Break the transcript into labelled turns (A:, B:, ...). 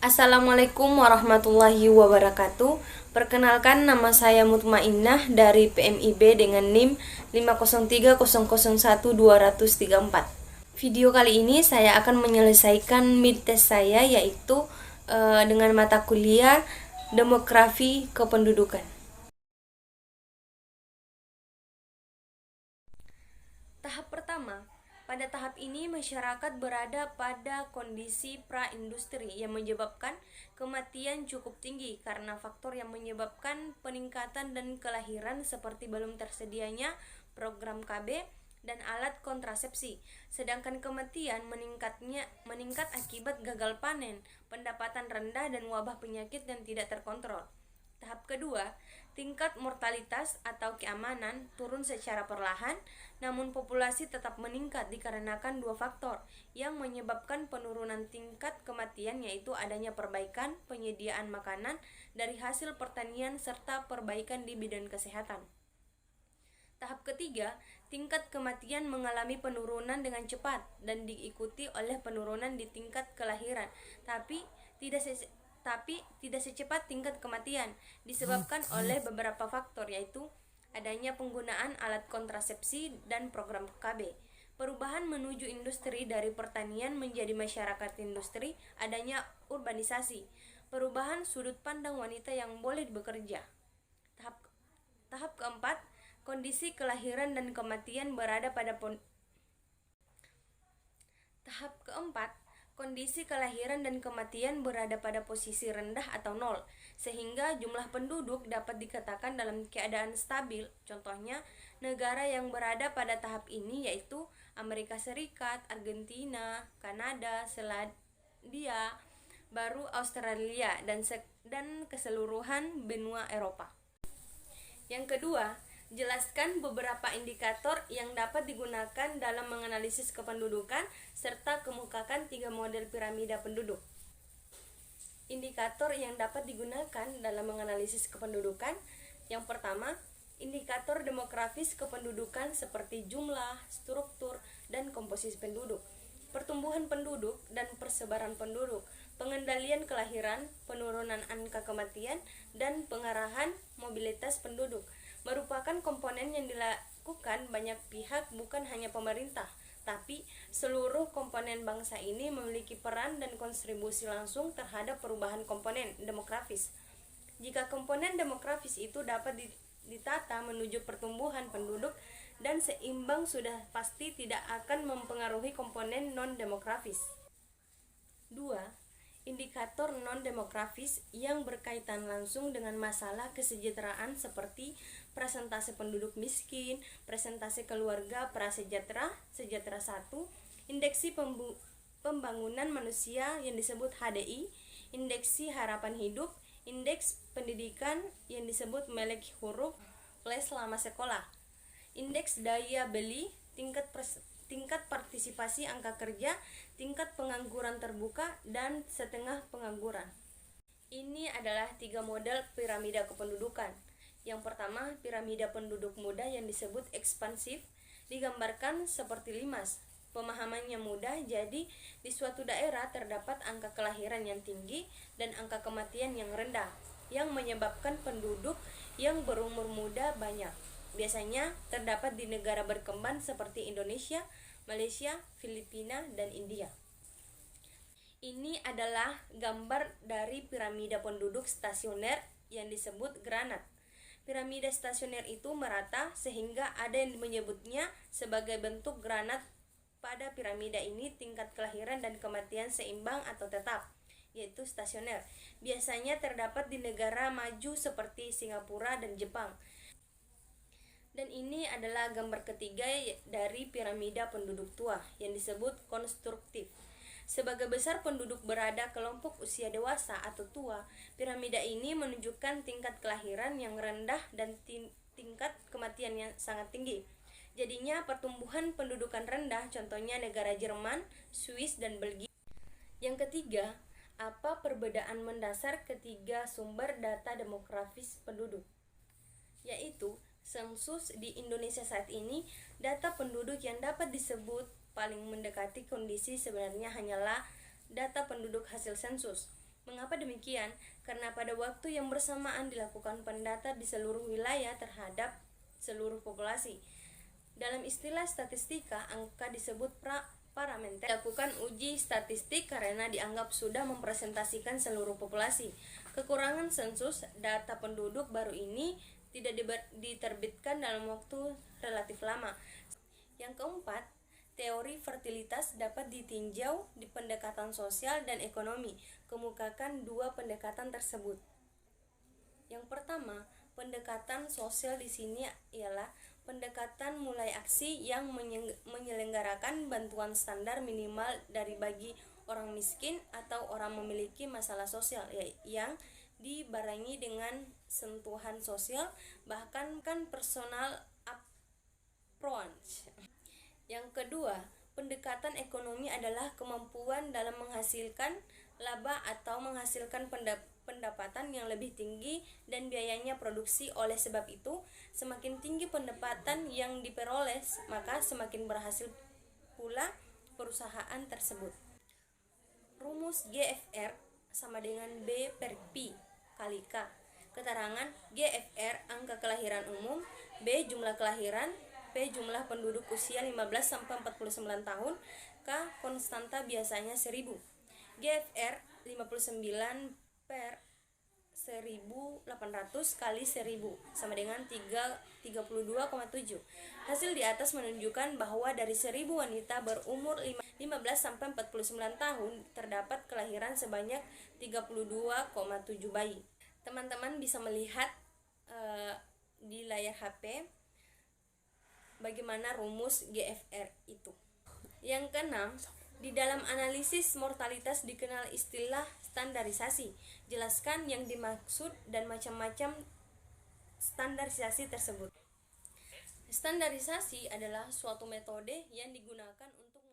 A: Assalamualaikum warahmatullahi wabarakatuh. Perkenalkan, nama saya Mutmainnah dari PMIB dengan NIM 503001234. Video kali ini saya akan menyelesaikan mid test saya, yaitu dengan mata kuliah Demografi Kependudukan. Tahap pertama. Pada tahap ini masyarakat berada pada kondisi pra-industri yang menyebabkan kematian cukup tinggi karena faktor yang menyebabkan peningkatan dan kelahiran seperti belum tersedianya program KB dan alat kontrasepsi. Sedangkan kematian meningkat akibat gagal panen, pendapatan rendah dan wabah penyakit yang tidak terkontrol. Tahap kedua, tingkat mortalitas atau keamanan turun secara perlahan, namun populasi tetap meningkat dikarenakan dua faktor yang menyebabkan penurunan tingkat kematian, yaitu adanya perbaikan penyediaan makanan dari hasil pertanian serta perbaikan di bidang kesehatan. Tahap ketiga, tingkat kematian mengalami penurunan dengan cepat dan diikuti oleh penurunan di tingkat kelahiran, tapi tidak secepat tingkat kematian, disebabkan oleh beberapa faktor, yaitu adanya penggunaan alat kontrasepsi dan program KB, perubahan menuju industri dari pertanian menjadi masyarakat industri, adanya urbanisasi, perubahan sudut pandang wanita yang boleh bekerja. Tahap keempat, kondisi kelahiran dan kematian berada pada Tahap keempat, kondisi kelahiran dan kematian berada pada posisi rendah atau nol, sehingga jumlah penduduk dapat dikatakan dalam keadaan stabil. Contohnya, negara yang berada pada tahap ini yaitu Amerika Serikat, Argentina, Kanada, Selandia Baru, Australia, dan keseluruhan benua Eropa. Yang kedua, jelaskan beberapa indikator yang dapat digunakan dalam menganalisis kependudukan serta kemukakan 3 model piramida penduduk. Indikator yang dapat digunakan dalam menganalisis kependudukan. Yang pertama, indikator demografis kependudukan seperti jumlah, struktur, dan komposisi penduduk, pertumbuhan penduduk dan persebaran penduduk, pengendalian kelahiran, penurunan angka kematian, dan pengarahan mobilitas penduduk merupakan komponen yang dilakukan banyak pihak, bukan hanya pemerintah, tapi seluruh komponen bangsa ini memiliki peran dan kontribusi langsung terhadap perubahan komponen demografis. Jika komponen demografis itu dapat ditata menuju pertumbuhan penduduk dan seimbang, sudah pasti tidak akan mempengaruhi komponen non-demografis. 2. Indikator non-demografis yang berkaitan langsung dengan masalah kesejahteraan seperti persentase penduduk miskin, persentase keluarga prasejahtera, sejahtera 1, indeksi pembangunan manusia yang disebut HDI, indeksi harapan hidup, indeks pendidikan yang disebut melek huruf selama sekolah, indeks daya beli, tingkat partisipasi angka kerja, tingkat pengangguran terbuka, dan setengah pengangguran. Ini adalah 3 model piramida kependudukan. Yang pertama, piramida penduduk muda yang disebut ekspansif, digambarkan seperti limas. Pemahamannya mudah, jadi di suatu daerah terdapat angka kelahiran yang tinggi dan angka kematian yang rendah, yang menyebabkan penduduk yang berumur muda banyak. Biasanya terdapat di negara berkembang seperti Indonesia, Malaysia, Filipina, dan India. Ini adalah gambar dari piramida penduduk stasioner yang disebut granat. Piramida stasioner itu merata sehingga ada yang menyebutnya sebagai bentuk granat. Pada piramida ini tingkat kelahiran dan kematian seimbang atau tetap, yaitu stasioner. Biasanya terdapat di negara maju seperti Singapura dan Jepang. Dan ini adalah gambar ketiga dari piramida penduduk tua yang disebut konstruktif. Sebagai besar penduduk berada kelompok usia dewasa atau tua, piramida ini menunjukkan tingkat kelahiran yang rendah dan tingkat kematian yang sangat tinggi. Jadinya pertumbuhan pendudukan rendah, contohnya negara Jerman, Swiss, dan Belgia. Yang ketiga, apa perbedaan mendasar ketiga sumber data demografis penduduk? Yaitu sensus di Indonesia saat ini, data penduduk yang dapat disebut paling mendekati kondisi sebenarnya hanyalah data penduduk hasil sensus. Mengapa demikian? Karena pada waktu yang bersamaan dilakukan pendata di seluruh wilayah terhadap seluruh populasi. Dalam istilah statistika, angka disebut parameter. Dilakukan uji statistik karena dianggap sudah mempresentasikan seluruh populasi. Kekurangan sensus data penduduk baru ini tidak diterbitkan dalam waktu relatif lama. Yang keempat, teori fertilitas dapat ditinjau di pendekatan sosial dan ekonomi. Kemukakan dua pendekatan tersebut. Yang pertama, pendekatan sosial di sini ialah pendekatan mulai aksi yang menyelenggarakan bantuan standar minimal dari bagi orang miskin atau orang memiliki masalah sosial yang dibarengi dengan sentuhan sosial, bahkan personal approach. Yang kedua, pendekatan ekonomi adalah kemampuan dalam menghasilkan laba atau menghasilkan pendapatan yang lebih tinggi dan biayanya produksi. Oleh sebab itu, semakin tinggi pendapatan yang diperoleh, maka semakin berhasil pula perusahaan tersebut. Rumus GFR sama dengan B per P kali K. Keterangan: GFR angka kelahiran umum, B jumlah kelahiran, P jumlah penduduk usia 15-49 tahun, K konstanta biasanya 1000. GFR 59 per 1800 kali 1000 sama dengan 32,7. Hasil di atas menunjukkan bahwa dari 1000 wanita berumur 15-49 tahun terdapat kelahiran sebanyak 32,7 bayi. Teman-teman bisa melihat di layar HP bagaimana rumus GFR itu. Yang keenam, di dalam analisis mortalitas dikenal istilah standarisasi. Jelaskan yang dimaksud dan macam-macam standarisasi tersebut. Standarisasi adalah suatu metode yang digunakan untuk